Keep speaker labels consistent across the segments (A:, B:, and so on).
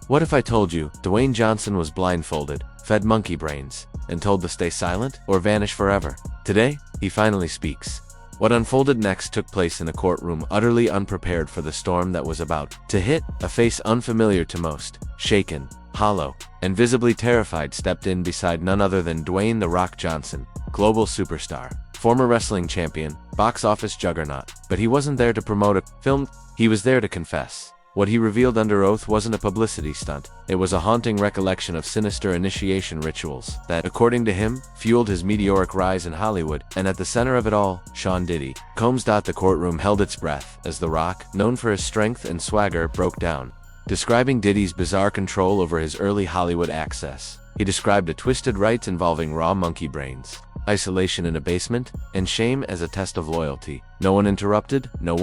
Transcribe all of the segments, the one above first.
A: What if I told you Dwayne Johnson was blindfolded, fed monkey brains, and told to stay silent or vanish forever? Today, he finally speaks. What unfolded next took place in a courtroom utterly unprepared for the storm that was about to hit. A face unfamiliar to most, shaken, hollow, and visibly terrified, stepped in beside none other than Dwayne "The Rock" Johnson, global superstar, former wrestling champion, box office juggernaut. But he wasn't there to promote a film, he was there to confess. What he revealed under oath wasn't a publicity stunt. It was a haunting recollection of sinister initiation rituals that, according to him, fueled his meteoric rise in Hollywood. And at the center of it all, Sean Diddy Combs. The courtroom held its breath as The Rock, known for his strength and swagger, broke down. Describing Diddy's bizarre control over his early Hollywood access, he described a twisted rites involving raw monkey brains, isolation in a basement, and shame as a test of loyalty. No one interrupted, no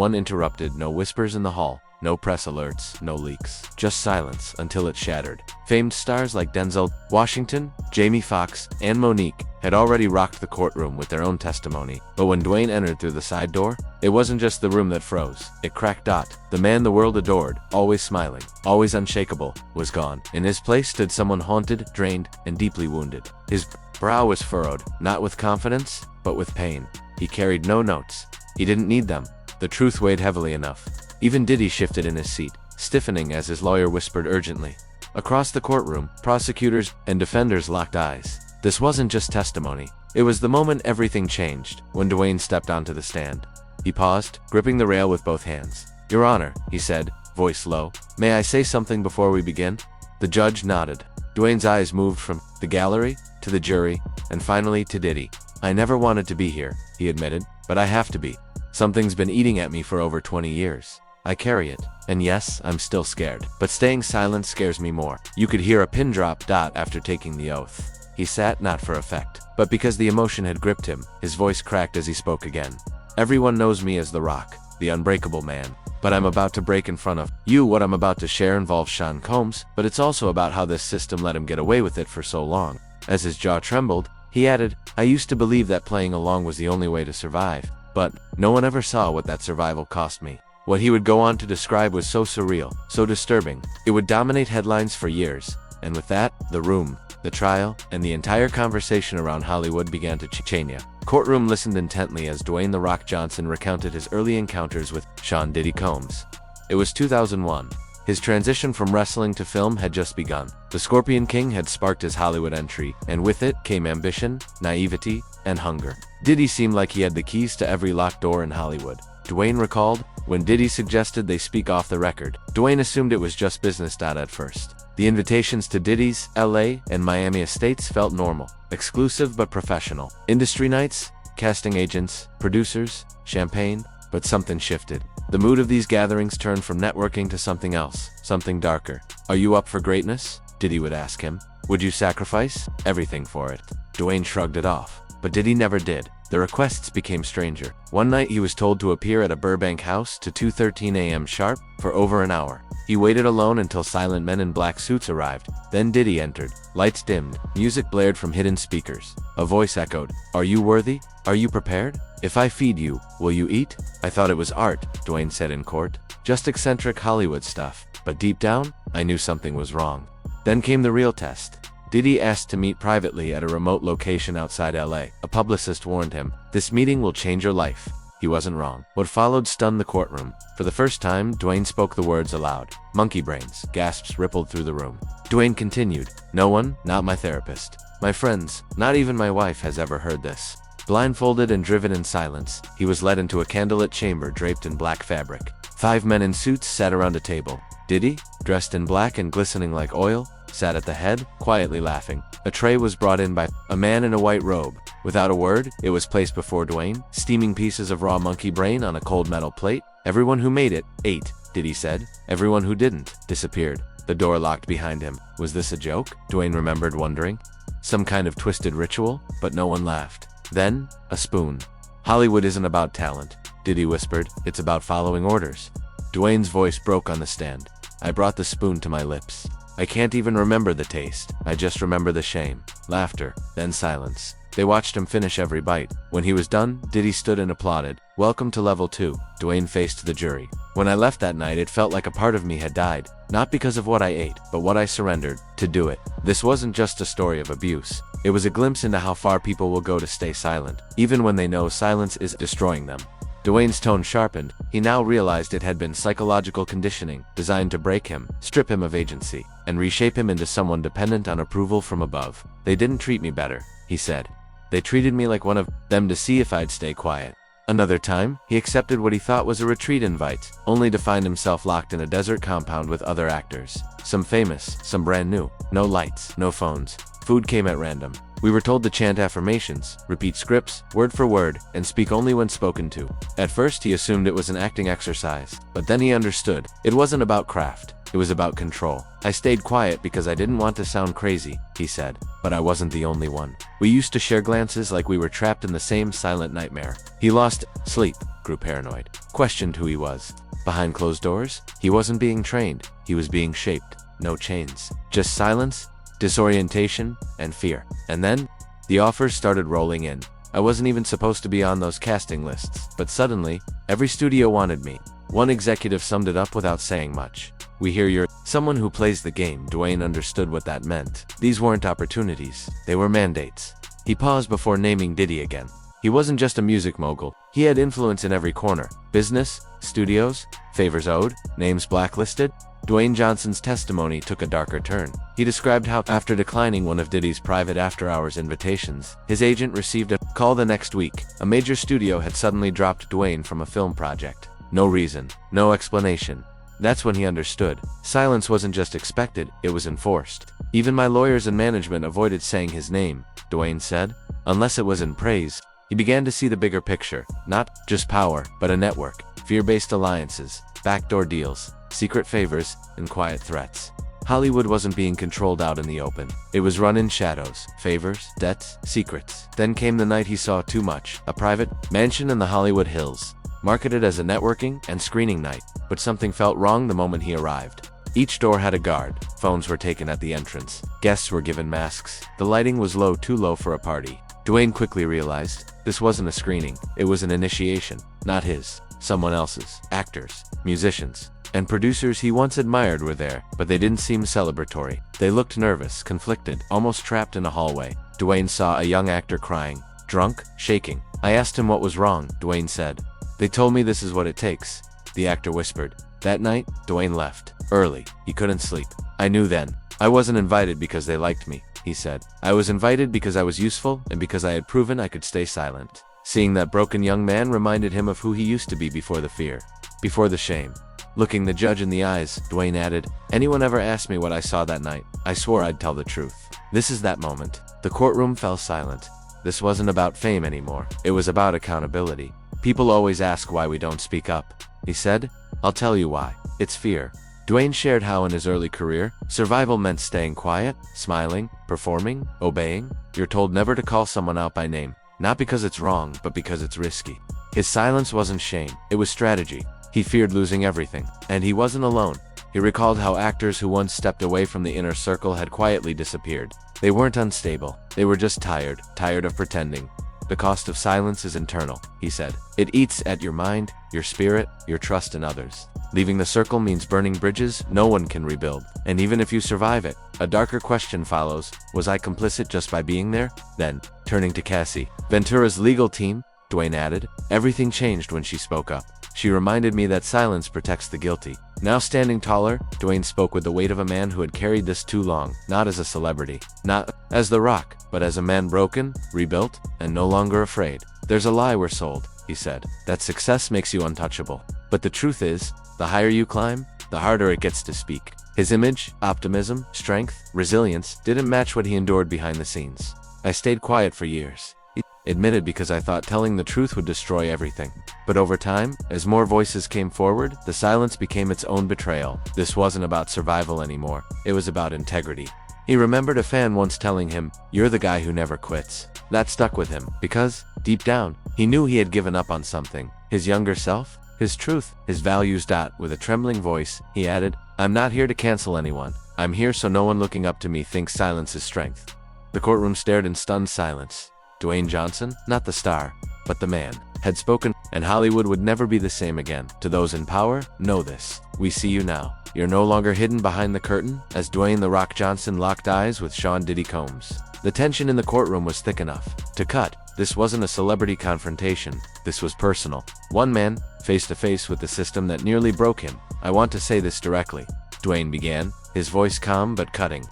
A: whispers in the hall. No press alerts, no leaks, just silence until it shattered. Famed stars like Denzel Washington, Jamie Foxx, and Monique had already rocked the courtroom with their own testimony. But when Dwayne entered through the side door, it wasn't just the room that froze. It cracked. The man the world adored, always smiling, always unshakable, was gone. In his place stood someone haunted, drained, and deeply wounded. His brow was furrowed, not with confidence, but with pain. He carried no notes. He didn't need them. The truth weighed heavily enough. Even Diddy shifted in his seat, stiffening as his lawyer whispered urgently. Across the courtroom, prosecutors and defenders locked eyes. This wasn't just testimony. It was the moment everything changed, when Dwayne stepped onto the stand. He paused, gripping the rail with both hands. "Your Honor," he said, voice low, "may I say something before we begin?" The judge nodded. Dwayne's eyes moved from the gallery to the jury, and finally to Diddy. "I never wanted to be here," he admitted, "but I have to be. Something's been eating at me for over 20 years. I carry it. And yes, I'm still scared. But staying silent scares me more." You could hear a pin drop. After taking the oath, he sat, not for effect, but because the emotion had gripped him. His voice cracked as he spoke again. "Everyone knows me as The Rock, the unbreakable man. But I'm about to break in front of you. What I'm about to share involves Sean Combs, but it's also about how this system let him get away with it for so long." As his jaw trembled, he added, "I used to believe that playing along was the only way to survive. But no one ever saw what that survival cost me." What he would go on to describe was so surreal, so disturbing, it would dominate headlines for years. And with that, the room, the trial, and the entire conversation around Hollywood began to change. Courtroom listened intently as Dwayne "The Rock" Johnson recounted his early encounters with Sean Diddy Combs. It was 2001. His transition from wrestling to film had just begun. The Scorpion King had sparked his Hollywood entry, and with it came ambition, naivety, and hunger. Diddy seemed like he had the keys to every locked door in Hollywood. Dwayne recalled, when Diddy suggested they speak off the record, Dwayne assumed it was just business. At first, the invitations to Diddy's LA and Miami estates felt normal, exclusive but professional. Industry nights, casting agents, producers, champagne, but something shifted. The mood of these gatherings turned from networking to something else, something darker. "Are you up for greatness?" Diddy would ask him. "Would you sacrifice everything for it?" Dwayne shrugged it off, but Diddy never did. The requests became stranger. One night he was told to appear at a Burbank house to 2:13 a.m. sharp for over an hour. He waited alone until silent men in black suits arrived. Then Diddy entered. Lights dimmed, music blared from hidden speakers. A voice echoed, "Are you worthy? Are you prepared? If I feed you, will you eat?" "I thought it was art," Dwayne said in court. "Just eccentric Hollywood stuff. But deep down, I knew something was wrong." Then came the real test. Diddy asked to meet privately at a remote location outside LA. A publicist warned him, "This meeting will change your life." He wasn't wrong. What followed stunned the courtroom. For the first time, Dwayne spoke the words aloud. "Monkey brains." Gasps rippled through the room. Dwayne continued, "No one, not my therapist, my friends, not even my wife has ever heard this." Blindfolded and driven in silence, he was led into a candlelit chamber draped in black fabric. 5 men in suits sat around a table. Diddy, dressed in black and glistening like oil, sat at the head, quietly laughing. A tray was brought in by a man in a white robe. Without a word, it was placed before Dwayne, steaming pieces of raw monkey brain on a cold metal plate. "Everyone who made it, ate," Diddy said. "Everyone who didn't, disappeared." The door locked behind him. Was this a joke? Dwayne remembered wondering. Some kind of twisted ritual? But no one laughed. Then, a spoon. "Hollywood isn't about talent," Diddy whispered. "It's about following orders." Dwayne's voice broke on the stand. "I brought the spoon to my lips. I can't even remember the taste. I just remember the shame." Laughter, then silence. They watched him finish every bite. When he was done, Diddy stood and applauded. "Welcome to level 2, Dwayne faced the jury. When I left that night, it felt like a part of me had died. Not because of what I ate, but what I surrendered to do it." This wasn't just a story of abuse. It was a glimpse into how far people will go to stay silent, even when they know silence is destroying them. Dwayne's tone sharpened. He now realized it had been psychological conditioning, designed to break him, strip him of agency, and reshape him into someone dependent on approval from above. "They didn't treat me better," he said. "They treated me like one of them to see if I'd stay quiet." Another time, he accepted what he thought was a retreat invite, only to find himself locked in a desert compound with other actors. Some famous, some brand new. No lights, no phones. Food came at random. We were told to chant affirmations, repeat scripts, word for word, and speak only when spoken to. At first, he assumed it was an acting exercise, but then he understood. It wasn't about craft. It was about control. "I stayed quiet because I didn't want to sound crazy," he said. "But I wasn't the only one. We used to share glances like we were trapped in the same silent nightmare." He lost sleep, grew paranoid, questioned who he was. Behind closed doors, he wasn't being trained. He was being shaped. No chains. Just silence, disorientation, and fear. And then, the offers started rolling in. I wasn't even supposed to be on those casting lists. But suddenly, every studio wanted me. One executive summed it up without saying much. "We hear you're someone who plays the game." Dwayne understood what that meant. These weren't opportunities. They were mandates. He paused before naming Diddy again. He wasn't just a music mogul. He had influence in every corner. Business, studios, favors owed, names blacklisted. Dwayne Johnson's testimony took a darker turn. He described how, after declining one of Diddy's private after-hours invitations, his agent received a call the next week. A major studio had suddenly dropped Dwayne from a film project. No reason, no explanation. That's when he understood. Silence wasn't just expected, it was enforced. "Even my lawyers and management avoided saying his name," Dwayne said, "unless it was in praise." He began to see the bigger picture. Not just power, but a network. Fear-based alliances, backdoor deals, secret favors, and quiet threats. Hollywood wasn't being controlled out in the open. It was run in shadows, favors, debts, secrets. Then came the night he saw too much. A private mansion in the Hollywood Hills, marketed as a networking and screening night. But something felt wrong the moment he arrived. Each door had a guard. Phones were taken at the entrance. Guests were given masks. The lighting was low, too low for a party. Dwayne quickly realized this wasn't a screening. It was an initiation. Not his. Someone else's. Actors, musicians, and producers he once admired were there, but they didn't seem celebratory. They looked nervous, conflicted, almost trapped in a hallway. Dwayne saw a young actor crying, drunk, shaking. "I asked him what was wrong," Dwayne said. "They told me this is what it takes," the actor whispered. That night, Dwayne left. Early. He couldn't sleep. "I knew then. I wasn't invited because they liked me," he said. "I was invited because I was useful and because I had proven I could stay silent." Seeing that broken young man reminded him of who he used to be before the fear, before the shame. Looking the judge in the eyes, Dwayne added, "Anyone ever asked me what I saw that night, I swore I'd tell the truth." This is that moment. The courtroom fell silent. This wasn't about fame anymore. It was about accountability. "People always ask why we don't speak up," he said. "I'll tell you why. It's fear." Dwayne shared how in his early career, survival meant staying quiet, smiling, performing, obeying. You're told never to call someone out by name. Not because it's wrong, but because it's risky. His silence wasn't shame, it was strategy. He feared losing everything. And he wasn't alone. He recalled how actors who once stepped away from the inner circle had quietly disappeared. They weren't unstable, they were just tired of pretending. "The cost of silence is internal," he said. "It eats at your mind, your spirit, your trust in others. Leaving the circle means burning bridges no one can rebuild. And even if you survive it, a darker question follows. Was I complicit just by being there?" Then, turning to Cassie, Ventura's legal team, Dwayne added, "Everything changed when she spoke up. She reminded me that silence protects the guilty." Now standing taller, Dwayne spoke with the weight of a man who had carried this too long, not as a celebrity, not as The Rock, but as a man broken, rebuilt, and no longer afraid. "There's a lie we're sold," he said, "that success makes you untouchable. But the truth is, the higher you climb, the harder it gets to speak." His image, optimism, strength, resilience didn't match what he endured behind the scenes. "I stayed quiet for years," he admitted, "because I thought telling the truth would destroy everything. But over time, as more voices came forward, the silence became its own betrayal." This wasn't about survival anymore. It was about integrity. He remembered a fan once telling him, "You're the guy who never quits." That stuck with him, because, deep down, he knew he had given up on something. His younger self, his truth, his values. With a trembling voice, he added, "I'm not here to cancel anyone. I'm here so no one looking up to me thinks silence is strength." The courtroom stared in stunned silence. Dwayne Johnson, not the star, but the man, had spoken, and Hollywood would never be the same again. To those in power, know this. We see you now. You're no longer hidden behind the curtain, as Dwayne "The Rock" Johnson locked eyes with Sean "Diddy" Combs. The tension in the courtroom was thick enough to cut. This wasn't a celebrity confrontation. This was personal. One man, face to face with the system that nearly broke him. "I want to say this directly," Dwayne began, his voice calm but cutting.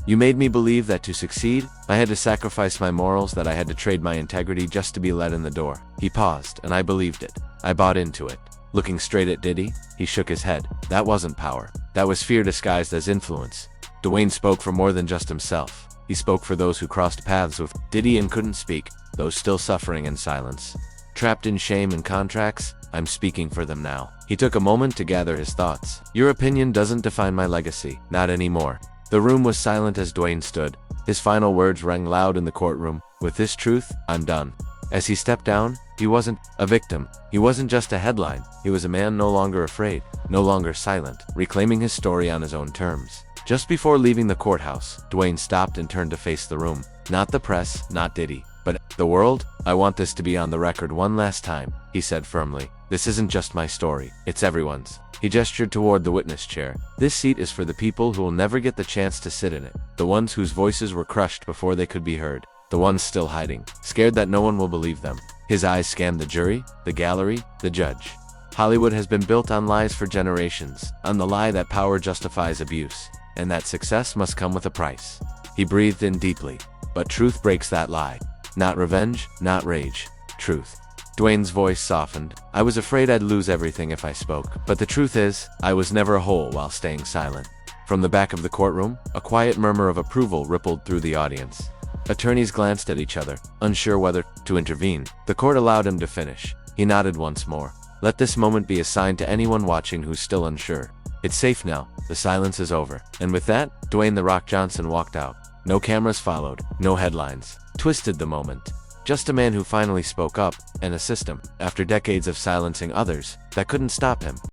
A: "You made me believe that to succeed, I had to sacrifice my morals, that I had to trade my integrity just to be let in the door." He paused, and I believed it. I bought into it. Looking straight at Diddy, he shook his head. That wasn't power. That was fear disguised as influence. Dwayne spoke for more than just himself. He spoke for those who crossed paths with Diddy and couldn't speak, those still suffering in silence. Trapped in shame and contracts, I'm speaking for them now. He took a moment to gather his thoughts. "Your opinion doesn't define my legacy. Not anymore." The room was silent as Dwayne stood. His final words rang loud in the courtroom. "With this truth, I'm done." As he stepped down, he wasn't a victim. He wasn't just a headline. He was a man no longer afraid, no longer silent, reclaiming his story on his own terms. Just before leaving the courthouse, Dwayne stopped and turned to face the room. Not the press, not Diddy, but the world. "I want this to be on the record one last time," he said firmly. "This isn't just my story, it's everyone's." He gestured toward the witness chair. "This seat is for the people who will never get the chance to sit in it. The ones whose voices were crushed before they could be heard. The ones still hiding, scared that no one will believe them." His eyes scanned the jury, the gallery, the judge. Hollywood has been built on lies for generations, on the lie that power justifies abuse, and that success must come with a price. He breathed in deeply. But truth breaks that lie. Not revenge, not rage. Truth. Dwayne's voice softened. "I was afraid I'd lose everything if I spoke. But the truth is, I was never whole while staying silent." From the back of the courtroom, a quiet murmur of approval rippled through the audience. Attorneys glanced at each other, unsure whether to intervene. The court allowed him to finish. He nodded once more. "Let this moment be a sign to anyone watching who's still unsure. It's safe now. The silence is over." And with that, Dwayne "The Rock" Johnson walked out. No cameras followed, no headlines twisted the moment. Just a man who finally spoke up, and a system, after decades of silencing others, that couldn't stop him.